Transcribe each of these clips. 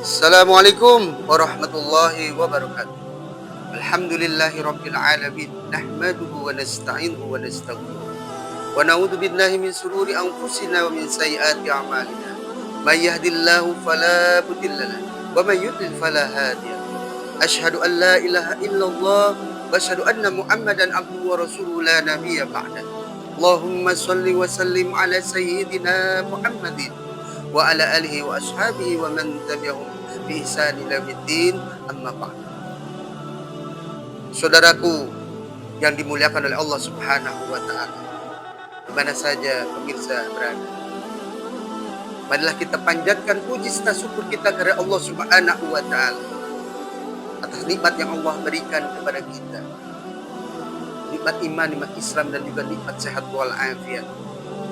Assalamualaikum warahmatullahi wabarakatuh. Alhamdulillahi rabbil alamin. Nahmaduhu wa nasta'inuhu wa nastaghfiruh. Wa na'udzu billahi min sururi anfusina wa min sayyiati a'malina. May yahdihillahu fala mudilla lahu wa may yudlil fala hadiya lahu. Asyhadu an la ilaha illallah wa asyhadu anna Muhammadan abduhu wa rasuluhu la nabiyya ba'da. Allahumma shalli wa sallim ala sayyidina Muhammadin wa ala alihi wa ashabihi wa man tabi'ahum bi ihsan ila yaumil amma ba'd. Saudaraku yang dimuliakan oleh Allah Subhanahu wa taala, di mana saja pemirsa berada, marilah kita panjatkan puji serta syukur kita kepada Allah Subhanahu wa taala atas nikmat yang Allah berikan kepada kita. Nikmat iman, nikmat Islam, dan juga nikmat sehat wal afiat,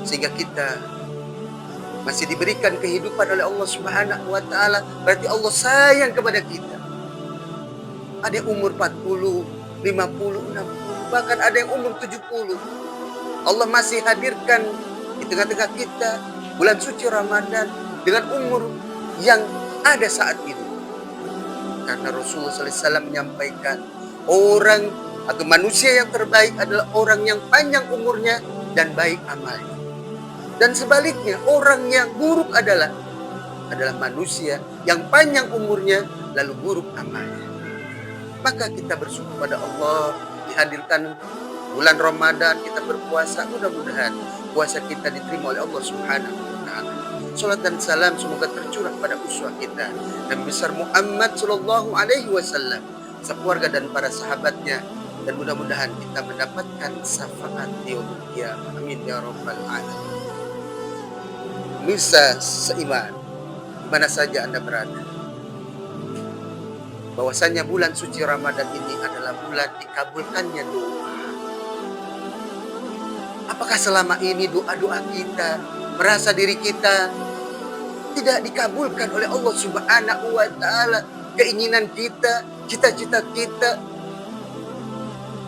sehingga kita masih diberikan kehidupan oleh Allah Subhanahu wa taala. Berarti Allah sayang kepada kita. Ada yang umur 40, 50, 60, bahkan ada yang umur 70. Allah masih hadirkan di tengah-tengah kita bulan suci Ramadan dengan umur yang ada saat ini. Karena Rasulullah SAW menyampaikan, orang atau manusia yang terbaik adalah orang yang panjang umurnya dan baik amalnya. Dan sebaliknya, orang yang buruk adalah manusia yang panjang umurnya lalu buruk amalnya. Maka kita bersyukur pada Allah dihadirkan bulan Ramadan, kita berpuasa. Mudah-mudahan puasa kita diterima oleh Allah Subhanahu wa taala. Salat dan salam semoga tercurah pada uswah kita Nabi besar Muhammad sallallahu alaihi wasallam, sekeluarga dan para sahabatnya, dan mudah-mudahan kita mendapatkan syafaat di yaumil qiyamah. Amin ya rabbal alamin. Pemirsa seiman, di mana saja Anda berada, bahwasanya bulan suci Ramadan ini adalah bulan dikabulkannya doa. Apakah selama ini doa-doa kita merasa diri kita tidak dikabulkan oleh Allah Subhanahu wa taala? Keinginan kita, cita-cita kita,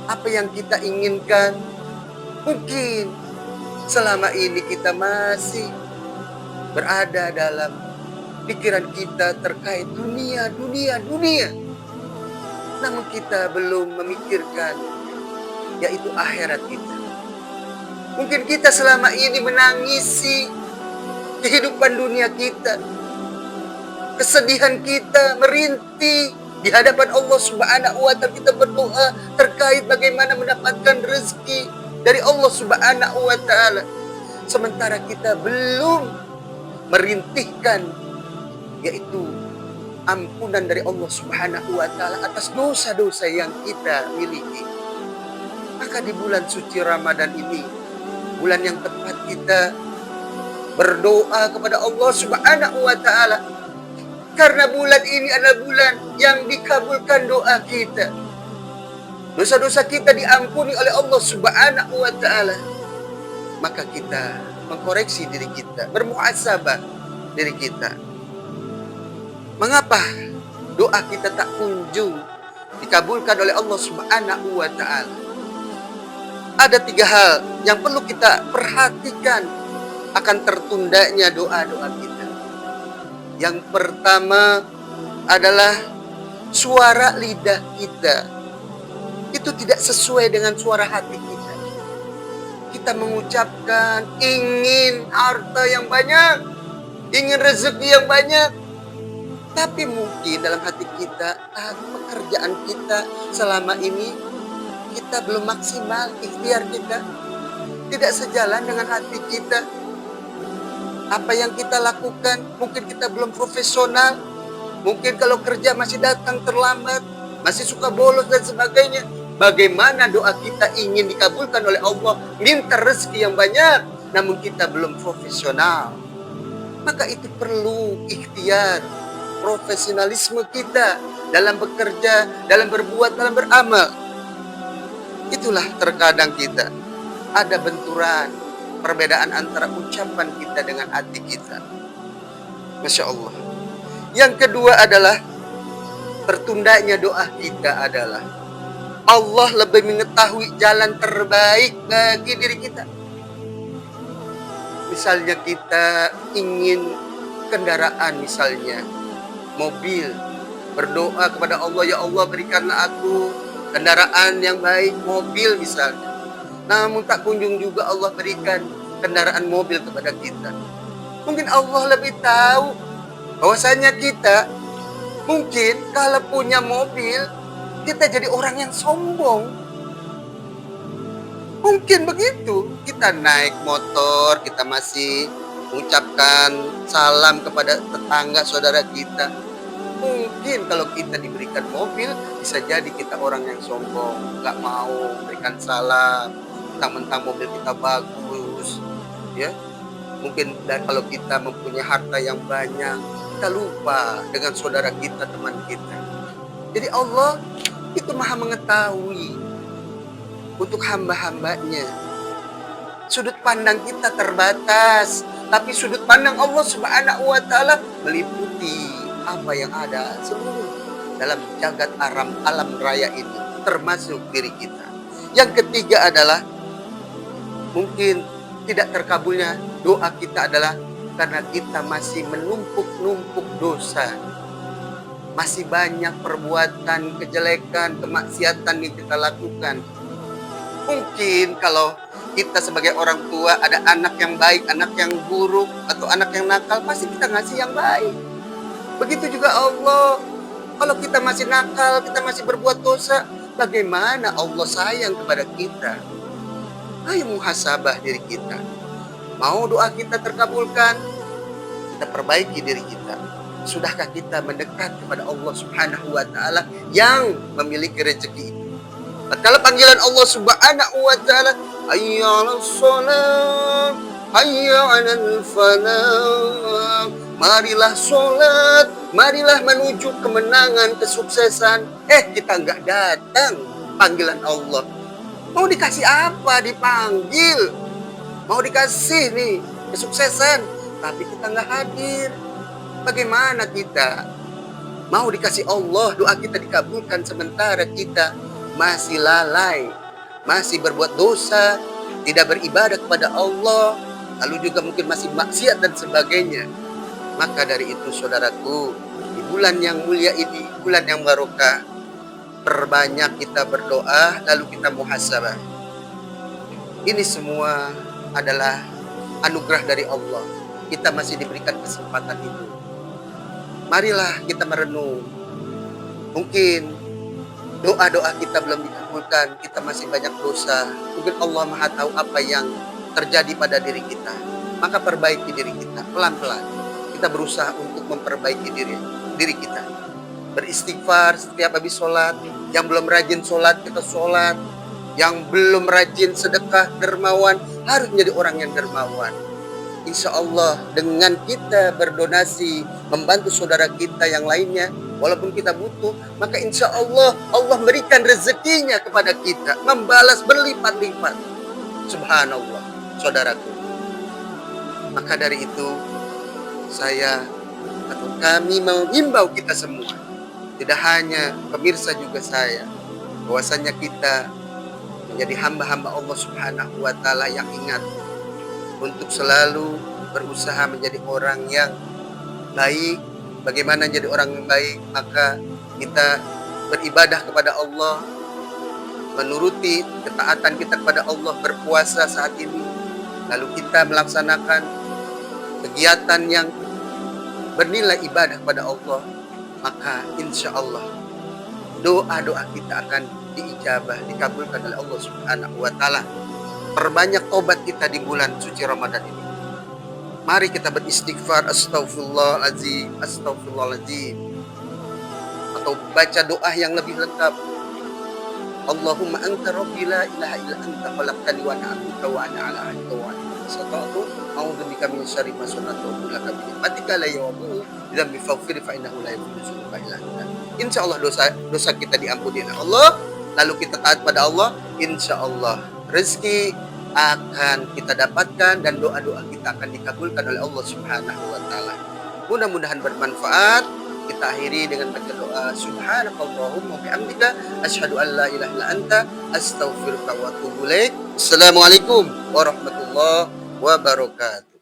apa yang kita inginkan, mungkin selama ini kita masih berada dalam pikiran kita terkait dunia. Namun kita belum memikirkan yaitu akhirat kita. Mungkin kita selama ini menangisi kehidupan dunia kita. Kesedihan kita merintih di hadapan Allah Subhanahu wa taala. Kita berdoa terkait bagaimana mendapatkan rezeki dari Allah Subhanahu wa taala. Sementara kita belum merintihkan yaitu ampunan dari Allah Subhanahu wa taala atas dosa-dosa yang kita miliki. Maka di bulan suci Ramadan ini, bulan yang tepat kita berdoa kepada Allah Subhanahu wa taala, karena bulan ini adalah bulan yang dikabulkan doa kita. Dosa-dosa kita diampuni oleh Allah Subhanahu wa taala. Maka kita mengkoreksi diri kita, bermuhasabah diri kita. Mengapa doa kita tak kunjung dikabulkan oleh Allah Subhanahu wa taala? Ada 3 hal yang perlu kita perhatikan akan tertundanya doa-doa kita. Yang pertama adalah suara lidah kita. Itu tidak sesuai dengan suara hati kita. Kita mengucapkan ingin harta yang banyak, ingin rezeki yang banyak, tapi mungkin dalam hati kita, pekerjaan kita selama ini kita belum maksimal, ikhtiar kita tidak sejalan dengan hati kita. Apa yang kita lakukan mungkin kita belum profesional, mungkin kalau kerja masih datang terlambat, masih suka bolos dan sebagainya. Bagaimana doa kita ingin dikabulkan oleh Allah, minta rezeki yang banyak, namun kita belum profesional. Maka itu perlu ikhtiar, profesionalisme kita dalam bekerja, dalam berbuat, dalam beramal. Itulah terkadang kita ada benturan, perbedaan antara ucapan kita dengan hati kita. Masya Allah. Yang kedua adalah tertundanya doa kita adalah Allah lebih mengetahui jalan terbaik bagi diri kita. Misalnya kita ingin kendaraan misalnya, mobil. Berdoa kepada Allah, ya Allah berikanlah aku kendaraan yang baik, mobil misalnya. Namun tak kunjung juga Allah berikan kendaraan mobil kepada kita. Mungkin Allah lebih tahu bahwasanya kita mungkin kalau punya mobil, kita jadi orang yang sombong. Mungkin begitu. Kita naik motor, kita masih mengucapkan salam kepada tetangga saudara kita. Mungkin kalau kita diberikan mobil, bisa jadi kita orang yang sombong, nggak mau berikan salam, mentang-mentang mobil kita bagus, ya. Mungkin dan kalau kita mempunyai harta yang banyak, kita lupa dengan saudara kita, teman kita. Jadi Allah itu maha mengetahui untuk hamba-hambanya. Sudut pandang kita terbatas, tapi sudut pandang Allah Subhanahu wa Ta'ala meliputi apa yang ada seluruh dalam jagat alam raya ini, termasuk diri kita. Yang ketiga adalah mungkin tidak terkabulnya doa kita adalah karena kita masih menumpuk-numpuk dosa. Masih banyak perbuatan kejelekan, kemaksiatan yang kita lakukan. Mungkin kalau kita sebagai orang tua ada anak yang baik, anak yang buruk, atau anak yang nakal, pasti kita ngasih yang baik. Begitu juga Allah. Kalau kita masih nakal, kita masih berbuat dosa, bagaimana Allah sayang kepada kita? Ayo muhasabah diri kita. Mau doa kita terkabulkan, kita perbaiki diri kita. Sudahkah kita mendekat kepada Allah Subhanahu wa Ta'ala yang memiliki rezeki itu? Kalau panggilan Allah Subhanahu wa Ta'ala, hayya 'alas shalah, hayya 'alal falah. Marilah sholat, marilah menuju kemenangan, kesuksesan. Kita nggak datang panggilan Allah. Mau dikasih apa? Dipanggil. Mau dikasih nih kesuksesan, tapi kita nggak hadir. Bagaimana kita? Mau dikasih Allah, doa kita dikabulkan, sementara kita masih lalai, masih berbuat dosa, tidak beribadah kepada Allah, lalu juga mungkin masih maksiat dan sebagainya. Maka dari itu saudaraku, di bulan yang mulia ini, bulan yang barokah, perbanyak kita berdoa, lalu kita muhasabah. Ini semua adalah anugerah dari Allah. Kita masih diberikan kesempatan itu. Marilah kita merenung. Mungkin doa-doa kita belum dikabulkan, kita masih banyak dosa. Mungkin Allah Maha tahu apa yang terjadi pada diri kita. Maka perbaiki diri kita pelan-pelan. Kita berusaha untuk memperbaiki diri kita. Beristighfar setiap habis sholat. Yang belum rajin sholat, kita sholat. Yang belum rajin sedekah, dermawan, harus menjadi orang yang dermawan. Insya Allah dengan kita berdonasi, membantu saudara kita yang lainnya, walaupun kita butuh, maka insya Allah Allah berikan rezekinya kepada kita, membalas berlipat-lipat. Subhanallah, saudaraku. Maka dari itu, saya atau kami mengimbau kita semua, tidak hanya pemirsa juga saya, bahwasanya kita menjadi hamba-hamba Allah Subhanahu wa Ta'ala yang ingat untuk selalu berusaha menjadi orang yang baik. Bagaimana jadi orang yang baik? Maka kita beribadah kepada Allah, menuruti ketaatan kita kepada Allah, berpuasa saat ini, lalu kita melaksanakan kegiatan yang bernilai ibadah kepada Allah, maka insya Allah doa-doa kita akan diijabah, dikabulkan oleh Allah Subhanahu wa Ta'ala. Perbanyak tobat kita di bulan suci Ramadan ini. Mari kita beristighfar, astagfirullahaladzim, astagfirullahaladzim, atau baca doa yang lebih lengkap. Allahumma anta rabbi la ilaha illa anta khalaqtani wa ana abduka wa ana ala ahdika wa sata'tu a'udzubika min syarri ma sana'tu wa laka bi ni'matika la yawabu dzambi faghfir fa innahu la yaghfiru dzunuba illa anta. Insyaallah dosa kita diampuni oleh Allah, lalu kita taat pada Allah, insyaallah rezeki akan kita dapatkan dan doa-doa kita akan dikabulkan oleh Allah Subhanahu wa Ta'ala. Mudah-mudahan bermanfaat. Kita akhiri dengan baca doa subhanakallahumma wa bihamdika asyhadu an la ilaha illa anta astaghfiruka wa atubu ilaik. Assalamualaikum warahmatullahi wabarakatuh.